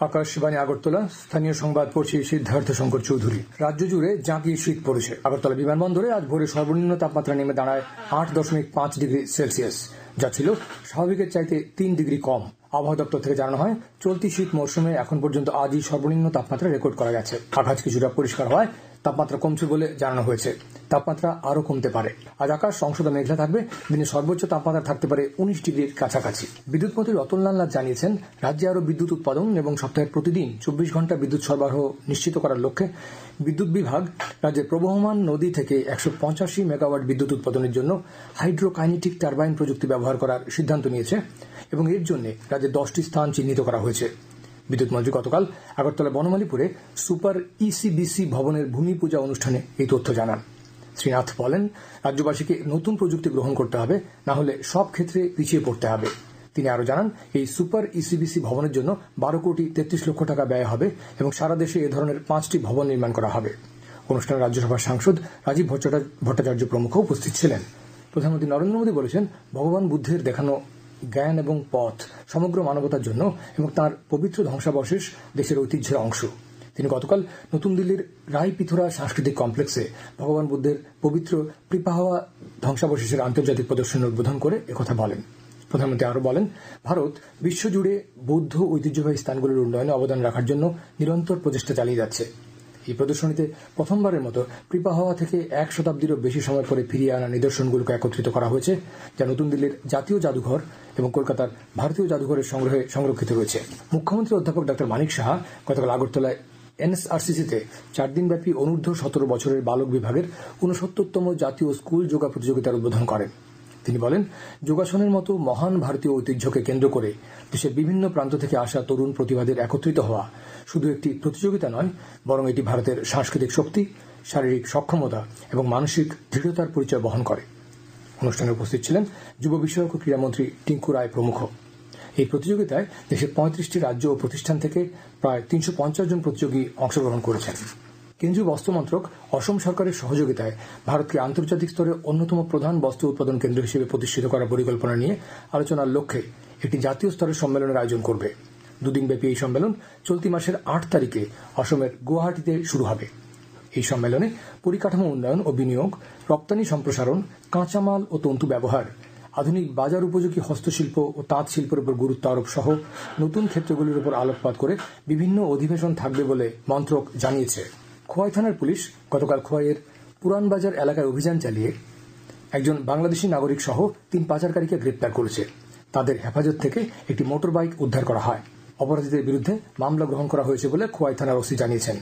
আকাশবাণী আগরতলা। স্থানীয় সংবাদ পড়ছি সিদ্ধার্থ শঙ্কর চৌধুরী। রাজ্য জুড়ে জাঁকিয়ে শীত পড়েছে। আগরতলা বিমানবন্দরে আজ ভোরে সর্বনিম্ন তাপমাত্রা নেমে দাঁড়ায় 8.5 ডিগ্রি সেলসিয়াস, যা ছিল স্বাভাবিকের চাইতে 3 ডিগ্রি কম। আবহাওয়া দপ্তর থেকে জানানো হয়, চলতি শীত মরশুমে এখন পর্যন্ত আজই সর্বনিম্ন তাপমাত্রা রেকর্ড করা গেছে। আকাশ কিছুটা পরিষ্কার হওয়ায় তাপমাত্রা কমছে বলে জানানো হয়েছে। তাপমাত্রা আরও কমতে পারে। আজ আকাশ অংশত মেঘলা থাকবে। দিনে সর্বোচ্চ তাপমাত্রা থাকতে পারে 19 ডিগ্রির কাছাকাছি। বিদ্যুৎ মন্ত্রী রতনলাল নাথ জানিয়েছেন, রাজ্যে আরও বিদ্যুৎ উৎপাদন এবং সপ্তাহের প্রতিদিন 24 ঘন্টা বিদ্যুৎ সরবরাহ নিশ্চিত করার লক্ষ্যে বিদ্যুৎ বিভাগ রাজ্যের প্রবহমান নদী থেকে 185 মেগাওয়াট বিদ্যুৎ উৎপাদনের জন্য হাইড্রোকাইনেটিক টারবাইন প্রযুক্তি ব্যবহার করার সিদ্ধান্ত নিয়েছে এবং এর জন্য রাজ্যে 10টি স্থান চিহ্নিত করা হয়েছে। বিদ্যুৎ মন্ত্রী গতকাল আগরতলা বনমালীপুরে সুপার ইসিবিসি ভবনের ভূমি পূজা অনুষ্ঠানে এই তথ্য জানান। শ্রী নাথ বলেন, রাজ্যবাসীকে নতুন প্রযুক্তি গ্রহণ করতে হবে, না হলে সব ক্ষেত্রে পিছিয়ে পড়তে হবে। তিনি আরও জানান, এই সুপার ইসিবিসি ভবনের জন্য 12 কোটি 33 লক্ষ টাকা ব্যয় হবে এবং সারা দেশে এ ধরনের 5টি ভবন নির্মাণ করা হবে। অনুষ্ঠানে রাজ্যসভার সাংসদ রাজীব ভট্টাচার্য প্রমুখ উপস্থিত ছিলেন। প্রধানমন্ত্রী নরেন্দ্র মোদী বলেছেন, ভগবান বুদ্ধের দেখানো জ্ঞান এবং পথ সমগ্র মানবতার জন্য এবং তাঁর পবিত্র ধ্বংসাবশেষ দেশের ঐতিহ্যের অংশ। তিনি গতকাল নতুন দিল্লির রায়পিথোরা সাংস্কৃতিক কমপ্লেক্সে ভগবান বুদ্ধের পবিত্র পিপাহওয়া ধ্বংসাবশেষের আন্তর্জাতিক প্রদর্শনীর উদ্বোধন করে একথা বলেন। প্রধানমন্ত্রী আরও বলেন, ভারত বিশ্বজুড়ে বৌদ্ধ ঐতিহ্যবাহী স্থানগুলির উন্নয়নে অবদান রাখার জন্য নিরন্তর প্রচেষ্টা চালিয়ে যাচ্ছে। এই প্রদর্শনীতে প্রথমবারের মতো পিপাহওয়া থেকে 1 শতাব্দীরও বেশি সময় পরে ফিরিয়ে আনা নিদর্শনগুলোকে একত্রিত করা হয়েছে, যা নতুন দিল্লির জাতীয় জাদুঘর এবং কলকাতার ভারতীয় জাদুঘরের সংগ্রহে সংরক্ষিত রয়েছে। মুখ্যমন্ত্রী অধ্যাপক ডক্টর মানিক সাহা গতকাল আগরতলায় এনএসআরসিসিতে 4 দিনব্যাপী অনূর্ধ্ব 17 বছরের বালক বিভাগের 69তম জাতীয় স্কুল যোগা প্রতিযোগিতার উদ্বোধন করেন। তিনি বলেন, যোগাসনের মতো মহান ভারতীয় ঐতিহ্যকে কেন্দ্র করে দেশের বিভিন্ন প্রান্ত থেকে আসা তরুণ প্রতিভাদের একত্রিত হওয়া শুধু একটি প্রতিযোগিতা নয়, বরং এটি ভারতের সাংস্কৃতিক শক্তি, শারীরিক সক্ষমতা এবং মানসিক দৃঢ়তার পরিচয় বহন করে। অনুষ্ঠানে উপস্থিত ছিলেন যুব বিষয়ক ও ক্রীড়ামন্ত্রী টিঙ্কু রায় প্রমুখ। এই প্রতিযোগিতায় দেশের 35টি রাজ্য ও প্রতিষ্ঠান থেকে প্রায় 350 জন প্রতিযোগী অংশগ্রহণ করেছেন। কেন্দ্রীয় বস্ত্র মন্ত্রক অসম সরকারের সহযোগিতায় ভারতকে আন্তর্জাতিক স্তরে অন্যতম প্রধান বস্ত্র উৎপাদন কেন্দ্র হিসেবে প্রতিষ্ঠিত করার পরিকল্পনা নিয়ে আলোচনার লক্ষ্যে একটি জাতীয় স্তরের সম্মেলনের আয়োজন করবে। 2 দিনব্যাপী এই সম্মেলন চলতি মাসের 8 তারিখে অসমের গুয়াহাটিতে শুরু হবে। এই সম্মেলনে পরিকাঠামো উন্নয়ন ও বিনিয়োগ, রপ্তানি সম্প্রসারণ, কাঁচামাল ও তন্তু ব্যবহার, আধুনিক বাজার উপযোগী হস্তশিল্প ও তাঁত শিল্পের উপর গুরুত্ব আরোপ সহ নতুন ক্ষেত্রগুলির উপর আলোকপাত করে বিভিন্ন অধিবেশন থাকবে বলে মন্ত্রক জানিয়েছে। খোয়াই থানার পুলিশ গতকাল খোয়াইয়ের পুরানবাজার এলাকায় অভিযান চালিয়ে একজন বাংলাদেশি নাগরিক সহ 3 পাচারকারীকে গ্রেপ্তার করেছে। তাদের হেফাজত থেকে একটি মোটর বাইক উদ্ধার করা হয়। অপরাধীদের বিরুদ্ধে মামলা গ্রহণ করা হয়েছে বলে খোয়াই থানার ওসি জানিয়েছেন।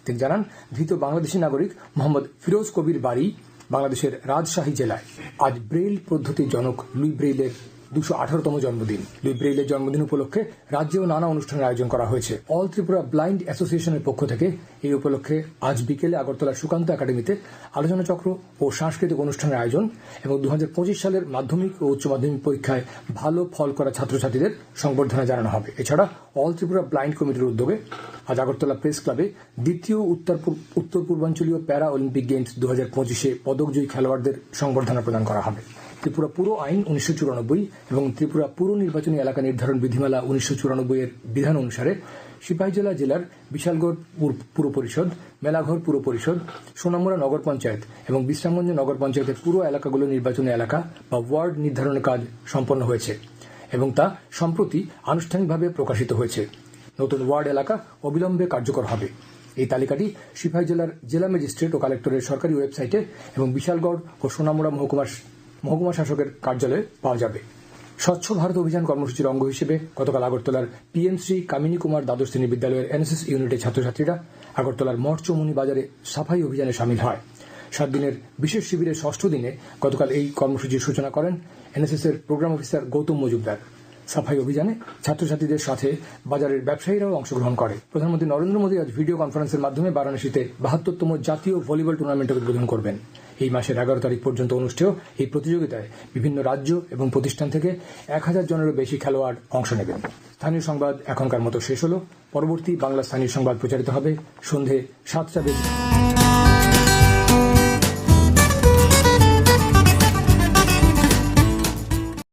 তিনি জানান, ধৃত বাংলাদেশি নাগরিক মোহাম্মদ ফিরোজ কবির বাড়ি বাংলাদেশের রাজশাহী জেলায়। আজ ব্রেইল পদ্ধতির জনক লুই ব্রেইলের 218তম জন্মদিন। লুই ব্রেইলের জন্মদিন উপলক্ষে রাজ্যেও নানা অনুষ্ঠানের আয়োজন করা হয়েছে। অল ত্রিপুরা ব্লাইন্ড অ্যাসোসিয়েশনের পক্ষ থেকে এই উপলক্ষে আজ বিকেলে আগরতলার সুকান্ত একাডেমিতে আলোচনা চক্র ও সাংস্কৃতিক অনুষ্ঠানের আয়োজন এবং 2025 সালের মাধ্যমিক ও উচ্চ মাধ্যমিক পরীক্ষায় ভালো ফল করা ছাত্রছাত্রীদের সংবর্ধনা জানানো হবে। এছাড়া অল ত্রিপুরা ব্লাইন্ড কমিটির উদ্যোগে আজ আগরতলা প্রেস ক্লাবে দ্বিতীয় উত্তর পূর্বাঞ্চলীয় প্যারা অলিম্পিক গেমস 2025-এ পদকজয়ী খেলোয়াড়দের সংবর্ধনা প্রদান করা হবে। ত্রিপুরা পুর আইন 1994 এবং ত্রিপুরা পুর নির্বাচনী এলাকা নির্ধারণ বিধিমালা 1994 এর বিধান অনুসারে সিপাহীজলা জেলার বিশালগড় পুর পরিষদ, মেলাঘর পুর পরিষদ, সোনামুড়া নগর পঞ্চায়েত এবং বিশ্রামগঞ্জ নগর পঞ্চায়েতের পুরো এলাকাগুলো নির্বাচনী এলাকা বা ওয়ার্ড নির্ধারণের কাজ সম্পন্ন হয়েছে এবং তা সম্প্রতি আনুষ্ঠানিকভাবে প্রকাশিত হয়েছে। নতুন ওয়ার্ড এলাকা অবিলম্বে কার্যকর হবে। এই তালিকাটি সিপাহী জেলার জেলা ম্যাজিস্ট্রেট ও কালেক্টরের সরকারি ওয়েবসাইটে এবং বিশালগড় ও সোনামুড়া মহকুমা শাসকের কার্যালয়ে পাওয়া যাবে। স্বচ্ছ ভারত অভিযান কর্মসূচির অঙ্গ হিসেবে গতকাল আগরতলার পিএম শ্রী কামিনী কুমার দ্বাদশ শ্রেণী বিদ্যালয়ের এনএসএস ইউনিটের ছাত্রছাত্রীরা আগরতলার মঠ চৌমুনি বাজারে সাফাই অভিযানে সামিল হয়। 7 দিনের বিশেষ শিবিরের 6ষ্ঠ দিনে গতকাল এই কর্মসূচির সূচনা করেন এনএসএস এর প্রোগ্রাম অফিসার গৌতম মজুমদার। সাফাই অভিযানে ছাত্রছাত্রীদের সাথে বাজারের ব্যবসায়ীরাও অংশগ্রহণ করে। প্রধানমন্ত্রী নরেন্দ্র মোদী আজ ভিডিও কনফারেন্সের মাধ্যমে বারাণসীতে 72তম জাতীয় ভলিবল টুর্নামেন্টের উদ্বোধন করবেন। এই মাসের 11 তারিখ পর্যন্ত অনুষ্ঠেয় এই প্রতিযোগিতায় বিভিন্ন রাজ্য এবং প্রতিষ্ঠান থেকে 1000 জনেরও বেশি খেলোয়াড় অংশ নেবেন। স্থানীয় সংবাদ এখনকার মতো শেষ হলো। পরবর্তী বাংলা স্থানীয় সংবাদ প্রচারিত হবে সন্ধে 7টা বেজে